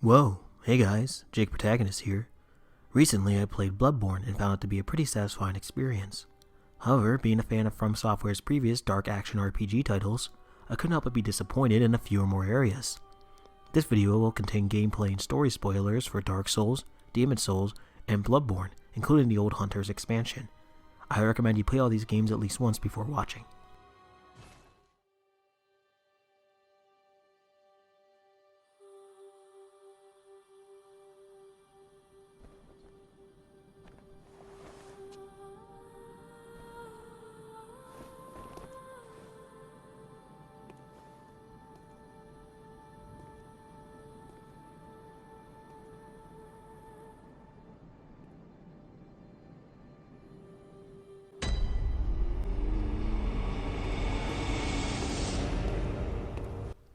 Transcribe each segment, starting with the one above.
Whoa, hey guys, Jake Protagonist here. Recently I played Bloodborne and found it to be a pretty satisfying experience. However, being a fan of From Software's previous dark action RPG titles, I couldn't help but be disappointed in a few or more areas. This video will contain gameplay and story spoilers for Dark Souls, Demon Souls, and Bloodborne, including the Old Hunters expansion. I recommend you play all these games at least once before watching.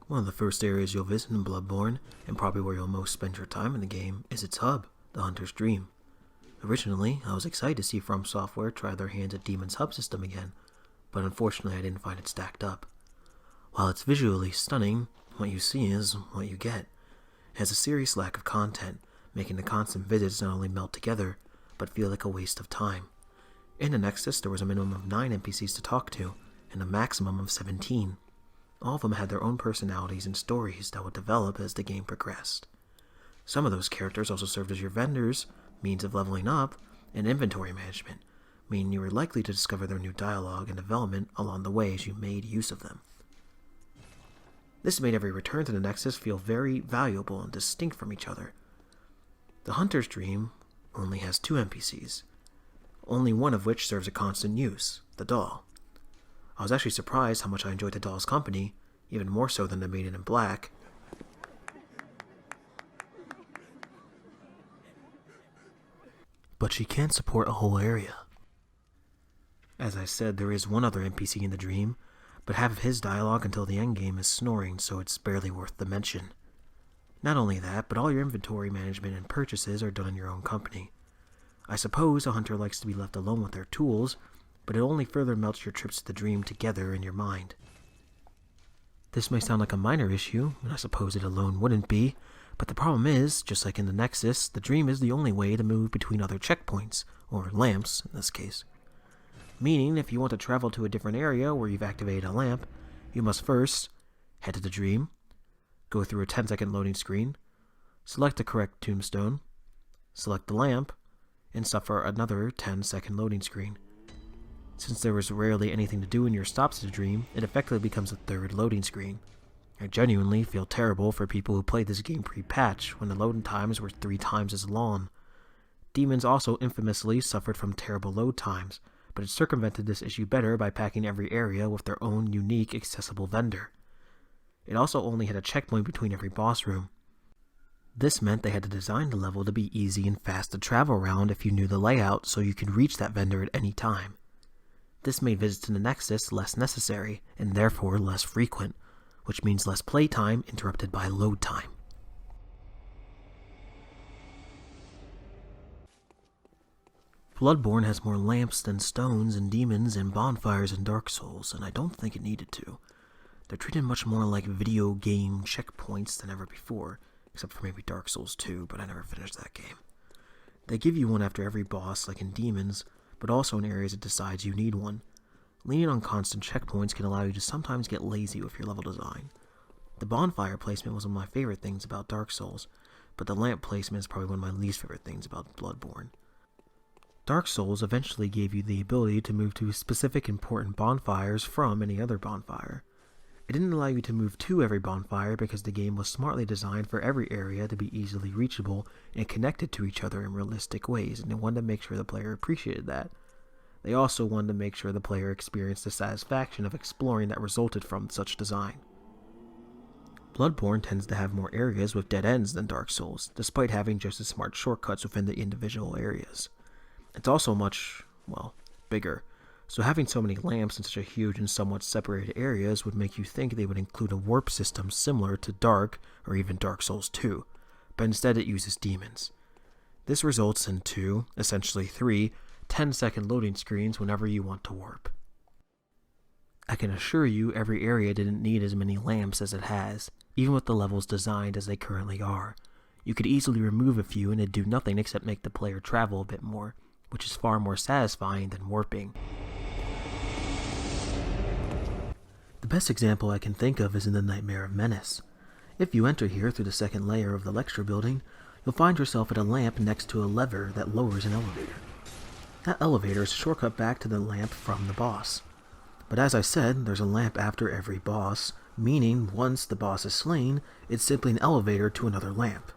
One of the first areas you'll visit in Bloodborne, and probably where you'll most spend your time in the game, is its hub, the Hunter's Dream. Originally, I was excited to see From Software try their hands at Demon's hub system again, but unfortunately I didn't find it stacked up. While it's visually stunning, what you see is what you get. It has a serious lack of content, making the constant visits not only melt together, but feel like a waste of time. In the Nexus, there was a minimum of 9 NPCs to talk to, and a maximum of 17. All of them had their own personalities and stories that would develop as the game progressed. Some of those characters also served as your vendors, means of leveling up, and inventory management, meaning you were likely to discover their new dialogue and development along the way as you made use of them. This made every return to the Nexus feel very valuable and distinct from each other. The Hunter's Dream only has 2 NPCs, only one of which serves a constant use, the doll. I was actually surprised how much I enjoyed the doll's company, even more so than the Maiden in Black. But she can't support a whole area. As I said, there is one other NPC in the dream, but half of his dialogue until the endgame is snoring, so it's barely worth the mention. Not only that, but all your inventory management and purchases are done in your own company. I suppose a hunter likes to be left alone with their tools, but it only further melts your trips to the dream together in your mind. This may sound like a minor issue, and I suppose it alone wouldn't be, but the problem is, just like in the Nexus, the dream is the only way to move between other checkpoints, or lamps in this case. Meaning, if you want to travel to a different area where you've activated a lamp, you must first head to the dream, go through a 10-second loading screen, select the correct tombstone, select the lamp, and suffer another 10-second loading screen. Since there was rarely anything to do in your stops to the dream, it effectively becomes a third loading screen. I genuinely feel terrible for people who played this game pre-patch when the loading times were 3 times as long. Demons also infamously suffered from terrible load times, but it circumvented this issue better by packing every area with their own unique accessible vendor. It also only had a checkpoint between every boss room. This meant they had to design the level to be easy and fast to travel around if you knew the layout so you could reach that vendor at any time. This made visits to the Nexus less necessary, and therefore less frequent, which means less playtime interrupted by load time. Bloodborne has more lamps than stones and demons and bonfires in Dark Souls, and I don't think it needed to. They're treated much more like video game checkpoints than ever before, except for maybe Dark Souls 2, but I never finished that game. They give you one after every boss, like in Demons, but also in areas it decides you need one. Leaning on constant checkpoints can allow you to sometimes get lazy with your level design. The bonfire placement was one of my favorite things about Dark Souls, but the lamp placement is probably one of my least favorite things about Bloodborne. Dark Souls eventually gave you the ability to move to specific important bonfires from any other bonfire. It didn't allow you to move to every bonfire because the game was smartly designed for every area to be easily reachable and connected to each other in realistic ways, and they wanted to make sure the player appreciated that. They also wanted to make sure the player experienced the satisfaction of exploring that resulted from such design. Bloodborne tends to have more areas with dead ends than Dark Souls, despite having just as smart shortcuts within the individual areas. It's also much, bigger, so having so many lamps in such a huge and somewhat separated areas would make you think they would include a warp system similar to Dark or even Dark Souls 2, but instead it uses demons. This results in 2, essentially 3, 10-second loading screens whenever you want to warp. I can assure you every area didn't need as many lamps as it has, even with the levels designed as they currently are. You could easily remove a few and it'd do nothing except make the player travel a bit more, which is far more satisfying than warping. The best example I can think of is in the Nightmare of Menace. If you enter here through the second layer of the lecture building, you'll find yourself at a lamp next to a lever that lowers an elevator. That elevator is a shortcut back to the lamp from the boss. But as I said, there's a lamp after every boss, meaning once the boss is slain, it's simply an elevator to another lamp.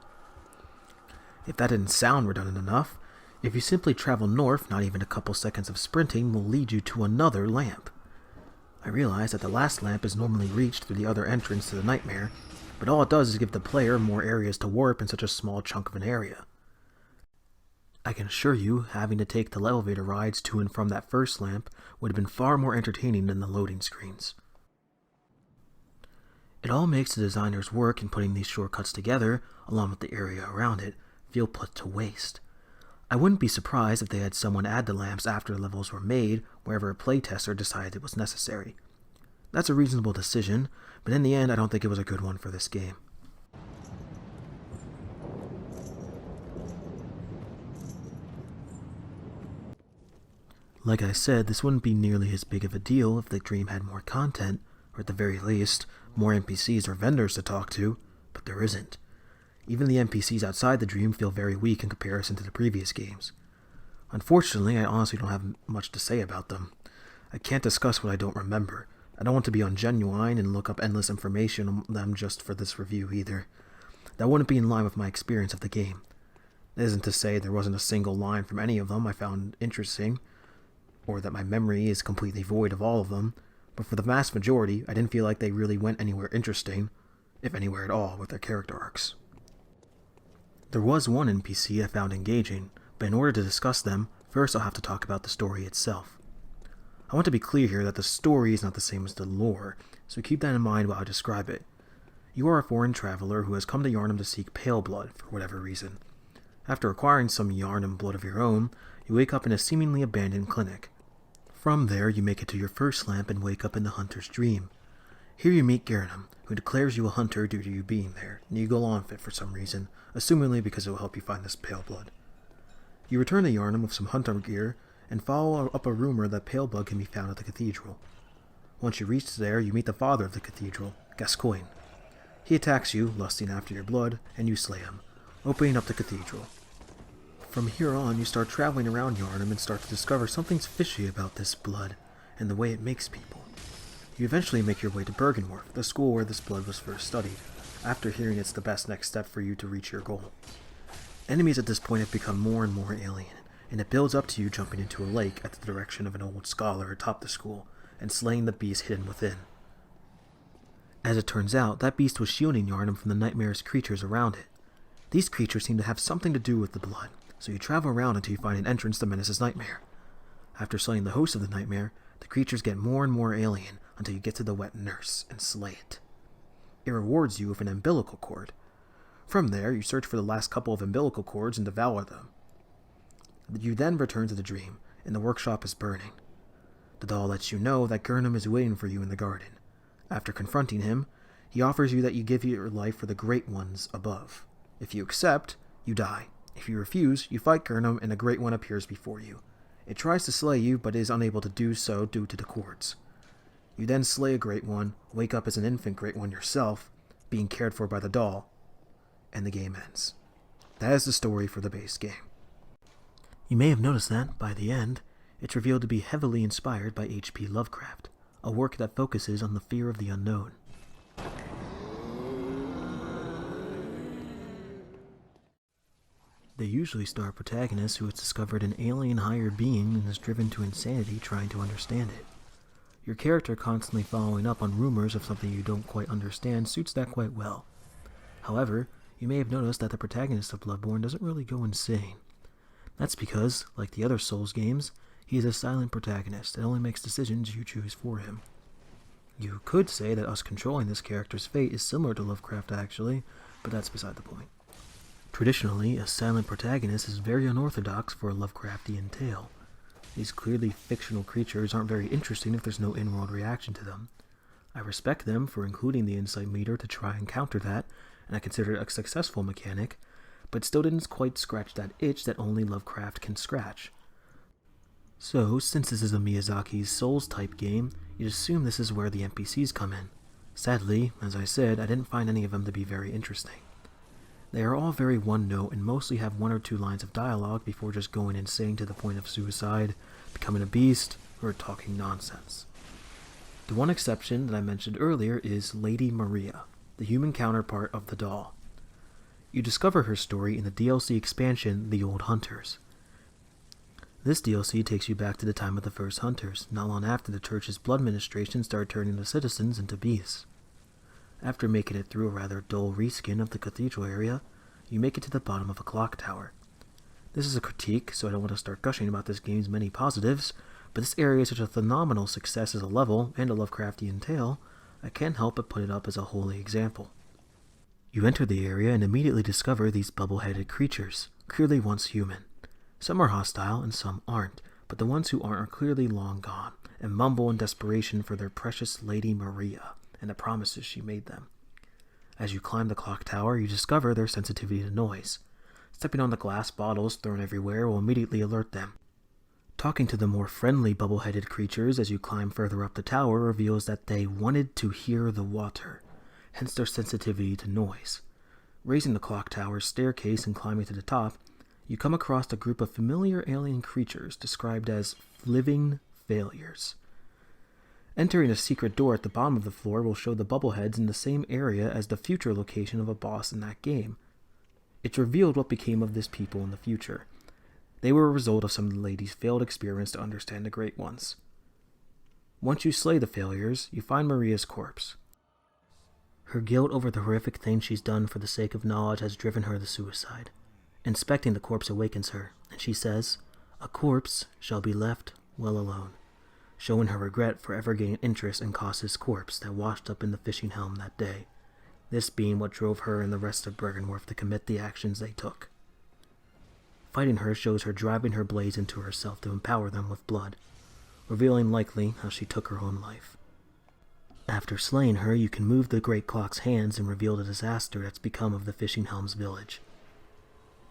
If that didn't sound redundant enough, if you simply travel north, not even a couple seconds of sprinting will lead you to another lamp. I realize that the last lamp is normally reached through the other entrance to the nightmare, but all it does is give the player more areas to warp in such a small chunk of an area. I can assure you, having to take the elevator rides to and from that first lamp would have been far more entertaining than the loading screens. It all makes the designer's work in putting these shortcuts together, along with the area around it, feel put to waste. I wouldn't be surprised if they had someone add the lamps after the levels were made, wherever a playtester decided it was necessary. That's a reasonable decision, but in the end I don't think it was a good one for this game. Like I said, this wouldn't be nearly as big of a deal if the Dream had more content, or at the very least, more NPCs or vendors to talk to, but there isn't. Even the NPCs outside the Dream feel very weak in comparison to the previous games. Unfortunately, I honestly don't have much to say about them. I can't discuss what I don't remember. I don't want to be ungenuine and look up endless information on them just for this review either. That wouldn't be in line with my experience of the game. That isn't to say there wasn't a single line from any of them I found interesting, or that my memory is completely void of all of them, but for the vast majority, I didn't feel like they really went anywhere interesting, if anywhere at all, with their character arcs. There was one NPC I found engaging, but in order to discuss them, first I'll have to talk about the story itself. I want to be clear here that the story is not the same as the lore, so keep that in mind while I describe it. You are a foreign traveler who has come to Yharnam to seek pale blood, for whatever reason. After acquiring some Yharnam blood of your own, you wake up in a seemingly abandoned clinic. From there, you make it to your first lamp and wake up in the hunter's dream. Here you meet Gernam, who declares you a hunter due to you being there, and you go on fit for some reason, assumingly because it will help you find this pale blood. You return to Yharnam with some hunter gear, and follow up a rumor that pale blood can be found at the cathedral. Once you reach there, you meet the father of the cathedral, Gascoigne. He attacks you, lusting after your blood, and you slay him, opening up the cathedral. From here on, you start traveling around Yharnam and start to discover something's fishy about this blood, and the way it makes people. You eventually make your way to Bergenworth, the school where this blood was first studied, after hearing it's the best next step for you to reach your goal. Enemies at this point have become more and more alien, and it builds up to you jumping into a lake at the direction of an old scholar atop the school, and slaying the beast hidden within. As it turns out, that beast was shielding Yharnam from the nightmare's creatures around it. These creatures seem to have something to do with the blood, so you travel around until you find an entrance to Menace's nightmare. After slaying the host of the nightmare, the creatures get more and more alien until you get to the wet nurse and slay it. It rewards you with an umbilical cord. From there, you search for the last couple of umbilical cords and devour them. You then return to the dream, and the workshop is burning. The doll lets you know that Gernam is waiting for you in the garden. After confronting him, he offers you that you give your life for the Great Ones above. If you accept, you die. If you refuse, you fight Gernam and a Great One appears before you. It tries to slay you, but is unable to do so due to the cords. You then slay a Great One, wake up as an infant Great One yourself, being cared for by the doll, and the game ends. That is the story for the base game. You may have noticed that, by the end, it's revealed to be heavily inspired by H.P. Lovecraft, a work that focuses on the fear of the unknown. They usually star protagonists who has discovered an alien higher being and is driven to insanity trying to understand it. Your character constantly following up on rumors of something you don't quite understand suits that quite well. However, you may have noticed that the protagonist of Bloodborne doesn't really go insane. That's because, like the other Souls games, he is a silent protagonist that only makes decisions you choose for him. You could say that us controlling this character's fate is similar to Lovecraft actually, but that's beside the point. Traditionally, a silent protagonist is very unorthodox for a Lovecraftian tale. These clearly fictional creatures aren't very interesting if there's no in-world reaction to them. I respect them for including the insight meter to try and counter that, and I consider it a successful mechanic, but still didn't quite scratch that itch that only Lovecraft can scratch. So, since this is a Miyazaki's Souls-type game, you'd assume this is where the NPCs come in. Sadly, as I said, I didn't find any of them to be very interesting. They are all very one-note and mostly have 1 or 2 lines of dialogue before just going insane to the point of suicide, becoming a beast, or talking nonsense. The one exception that I mentioned earlier is Lady Maria, the human counterpart of the doll. You discover her story in the DLC expansion, The Old Hunters. This DLC takes you back to the time of the first Hunters, not long after the church's blood ministration started turning the citizens into beasts. After making it through a rather dull reskin of the cathedral area, you make it to the bottom of a clock tower. This is a critique, so I don't want to start gushing about this game's many positives, but this area is such a phenomenal success as a level and a Lovecraftian tale, I can't help but put it up as a holy example. You enter the area and immediately discover these bubble-headed creatures, clearly once human. Some are hostile and some aren't, but the ones who aren't are clearly long gone, and mumble in desperation for their precious Lady Maria and the promises she made them. As you climb the clock tower, you discover their sensitivity to noise. Stepping on the glass bottles thrown everywhere will immediately alert them. Talking to the more friendly bubble-headed creatures as you climb further up the tower reveals that they wanted to hear the water, hence their sensitivity to noise. Raising the clock tower's staircase and climbing to the top, you come across a group of familiar alien creatures described as living failures. Entering a secret door at the bottom of the floor will show the bubbleheads in the same area as the future location of a boss in that game. It's revealed what became of this people in the future. They were a result of some of the lady's failed experiments to understand the Great Ones. Once you slay the failures, you find Maria's corpse. Her guilt over the horrific things she's done for the sake of knowledge has driven her to suicide. Inspecting the corpse awakens her, and she says, "A corpse shall be left well alone," showing her regret for ever getting interest in Koss's corpse that washed up in the fishing helm that day, this being what drove her and the rest of Bergenworth to commit the actions they took. Fighting her shows her driving her blades into herself to empower them with blood, revealing likely how she took her own life. After slaying her, you can move the Great Clock's hands and reveal the disaster that's become of the fishing helm's village.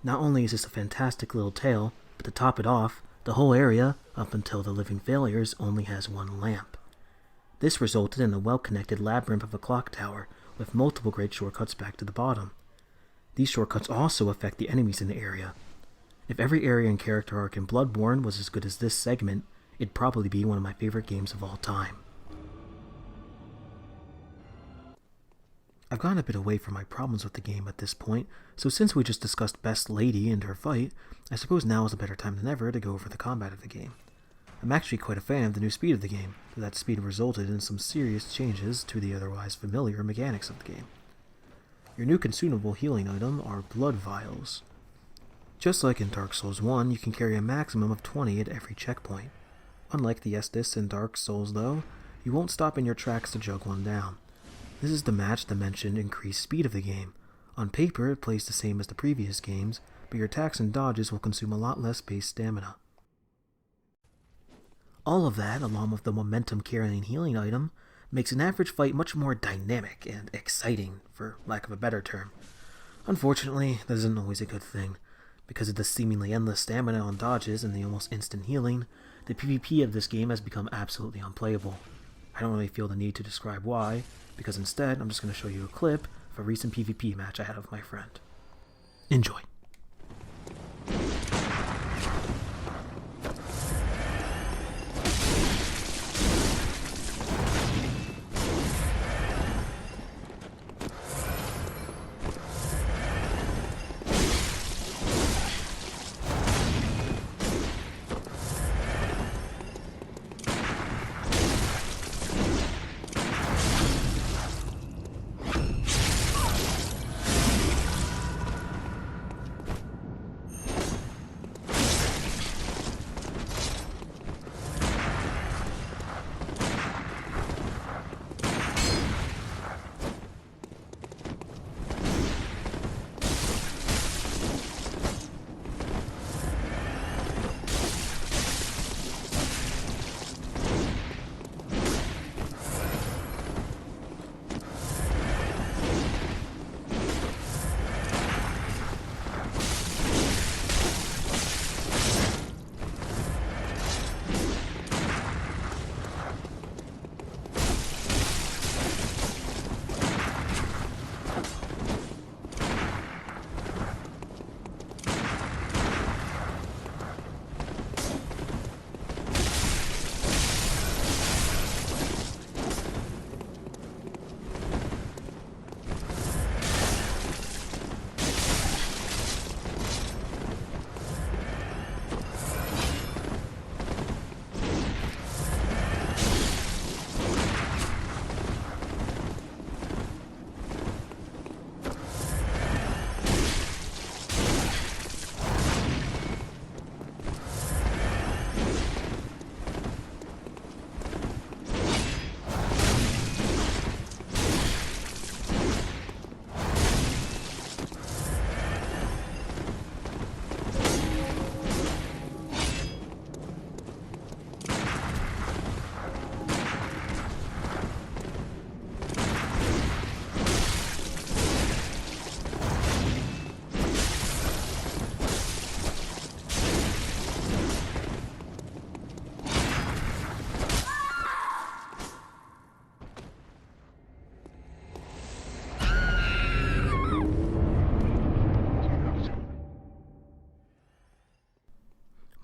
Not only is this a fantastic little tale, but to top it off, the whole area, up until the living failures, only has 1 lamp. This resulted in a well-connected labyrinth of a clock tower, with multiple great shortcuts back to the bottom. These shortcuts also affect the enemies in the area. If every area and character arc in Bloodborne was as good as this segment, it'd probably be one of my favorite games of all time. I've gone a bit away from my problems with the game at this point, so since we just discussed Best Lady and her fight, I suppose now is a better time than ever to go over the combat of the game. I'm actually quite a fan of the new speed of the game, though that speed resulted in some serious changes to the otherwise familiar mechanics of the game. Your new consumable healing item are blood vials. Just like in Dark Souls 1, you can carry a maximum of 20 at every checkpoint. Unlike the Estus in Dark Souls though, you won't stop in your tracks to jug one down. This is to match the mentioned increased speed of the game. On paper, it plays the same as the previous games, but your attacks and dodges will consume a lot less base stamina. All of that, along with the momentum-carrying healing item, makes an average fight much more dynamic and exciting, for lack of a better term. Unfortunately, that isn't always a good thing. Because of the seemingly endless stamina on dodges and the almost instant healing, the PvP of this game has become absolutely unplayable. I don't really feel the need to describe why, because instead I'm just going to show you a clip of a recent PvP match I had with my friend. Enjoy.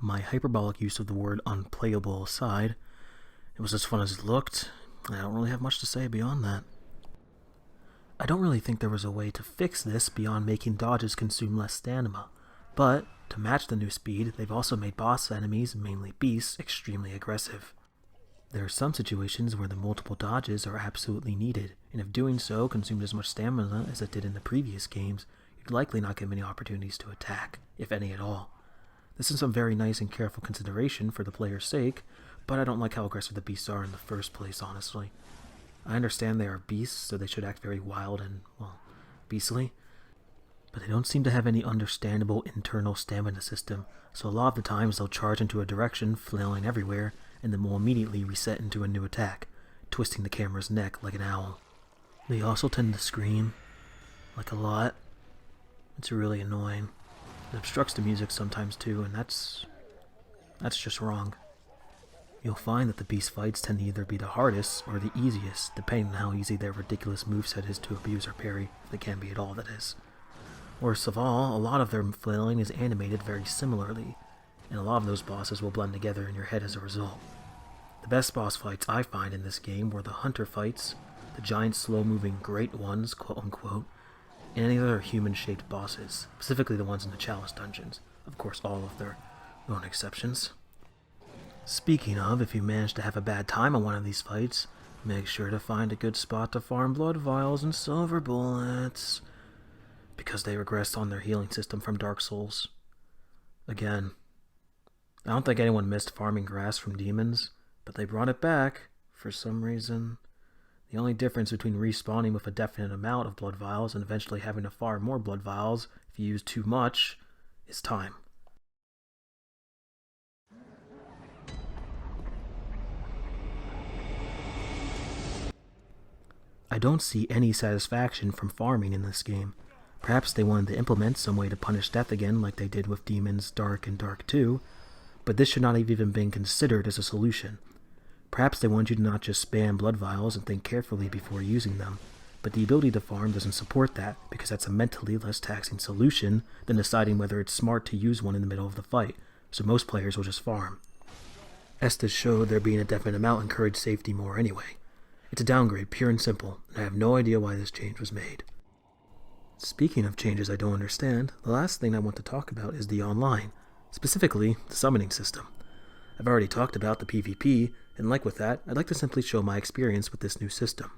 my hyperbolic use of the word unplayable aside, it was as fun as it looked, and I don't really have much to say beyond that. I don't really think there was a way to fix this beyond making dodges consume less stamina, but to match the new speed, they've also made boss enemies, mainly beasts, extremely aggressive. There are some situations where the multiple dodges are absolutely needed, and if doing so consumed as much stamina as it did in the previous games, you'd likely not get many opportunities to attack, if any at all. This is some very nice and careful consideration for the player's sake, but I don't like how aggressive the beasts are in the first place, honestly. I understand they are beasts, so they should act very wild and, well, beastly, but they don't seem to have any understandable internal stamina system, so a lot of the times they'll charge into a direction, flailing everywhere, and then will immediately reset into a new attack, twisting the camera's neck like an owl. They also tend to scream, like a lot. It's really annoying. It obstructs the music sometimes too, and that's just wrong. You'll find that the beast fights tend to either be the hardest or the easiest, depending on how easy their ridiculous moveset is to abuse or parry, if they can be at all, that is. Worst of all, a lot of their flailing is animated very similarly, and a lot of those bosses will blend together in your head as a result. The best boss fights I find in this game were the hunter fights, the giant slow-moving great ones, quote-unquote, and any other human-shaped bosses, specifically the ones in the Chalice dungeons, of course all of their own exceptions. Speaking of, if you manage to have a bad time on one of these fights, make sure to find a good spot to farm blood vials and silver bullets, because they regressed on their healing system from Dark Souls. Again, I don't think anyone missed farming grass from demons, but they brought it back for some reason. The only difference between respawning with a definite amount of blood vials and eventually having to farm more blood vials if you use too much is time. I don't see any satisfaction from farming in this game. Perhaps they wanted to implement some way to punish death again like they did with Demons Dark and Dark 2, but this should not have even been considered as a solution. Perhaps they want you to not just spam blood vials and think carefully before using them, but the ability to farm doesn't support that because that's a mentally less taxing solution than deciding whether it's smart to use one in the middle of the fight, so most players will just farm. Estes showed there being a definite amount encouraged safety more anyway. It's a downgrade, pure and simple, and I have no idea why this change was made. Speaking of changes I don't understand, the last thing I want to talk about is the online, specifically the summoning system. I've already talked about the PvP, and like with that, I'd like to simply show my experience with this new system.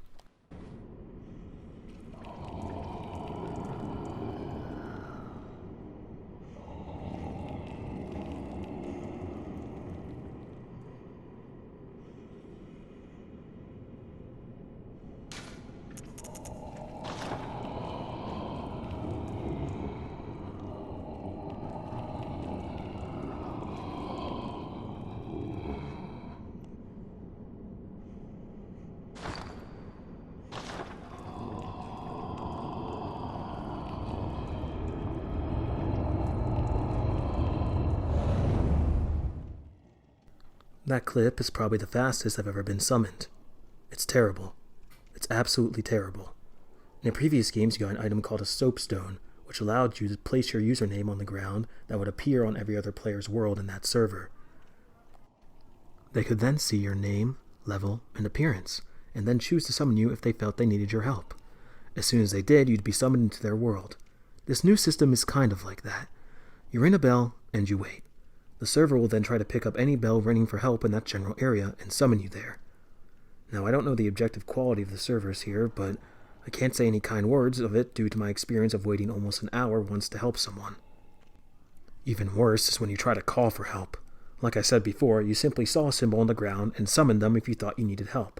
That clip is probably the fastest I've ever been summoned. It's terrible. It's absolutely terrible. In previous games you got an item called a soapstone, which allowed you to place your username on the ground that would appear on every other player's world in that server. They could then see your name, level, and appearance, and then choose to summon you if they felt they needed your help. As soon as they did, you'd be summoned into their world. This new system is kind of like that. You ring a bell, and you wait. The server will then try to pick up any bell ringing for help in that general area and summon you there. Now, I don't know the objective quality of the servers here, but I can't say any kind words of it due to my experience of waiting almost an hour once to help someone. Even worse is when you try to call for help. Like I said before, you simply saw a symbol on the ground and summoned them if you thought you needed help.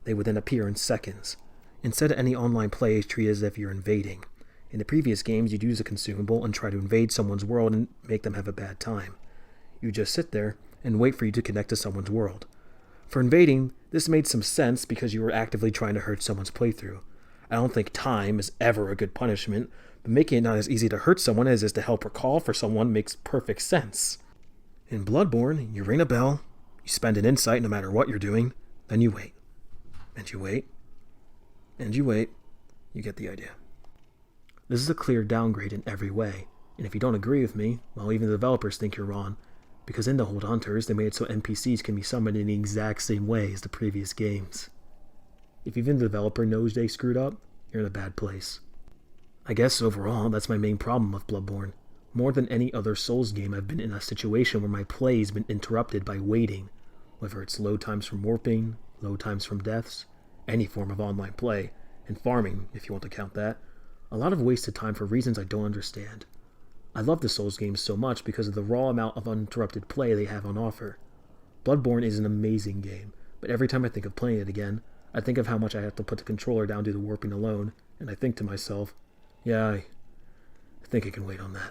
They would then appear in seconds. Instead, any online play is treated as if you're invading. In the previous games, you'd use a consumable and try to invade someone's world and make them have a bad time. You just sit there and wait for you to connect to someone's world. For invading, this made some sense because you were actively trying to hurt someone's playthrough. I don't think time is ever a good punishment, but making it not as easy to hurt someone as it is to help or call for someone makes perfect sense. In Bloodborne, you ring a bell, you spend an insight no matter what you're doing, then you wait. And you wait. And you wait. You get the idea. This is a clear downgrade in every way, and if you don't agree with me, well, even the developers think you're wrong. because in the Hold Hunters, they made it so NPCs can be summoned in the exact same way as the previous games. If even the developer knows they screwed up, you're in a bad place. I guess overall, that's my main problem with Bloodborne. More than any other Souls game, I've been in a situation where my play has been interrupted by waiting, whether it's load times from warping, load times from deaths, any form of online play, and farming, if you want to count that. A lot of wasted time for reasons I don't understand. I love the Souls games so much because of the raw amount of uninterrupted play they have on offer. Bloodborne is an amazing game, but every time I think of playing it again, I think of how much I have to put the controller down due to warping alone, and I think to myself, yeah, I think I can wait on that.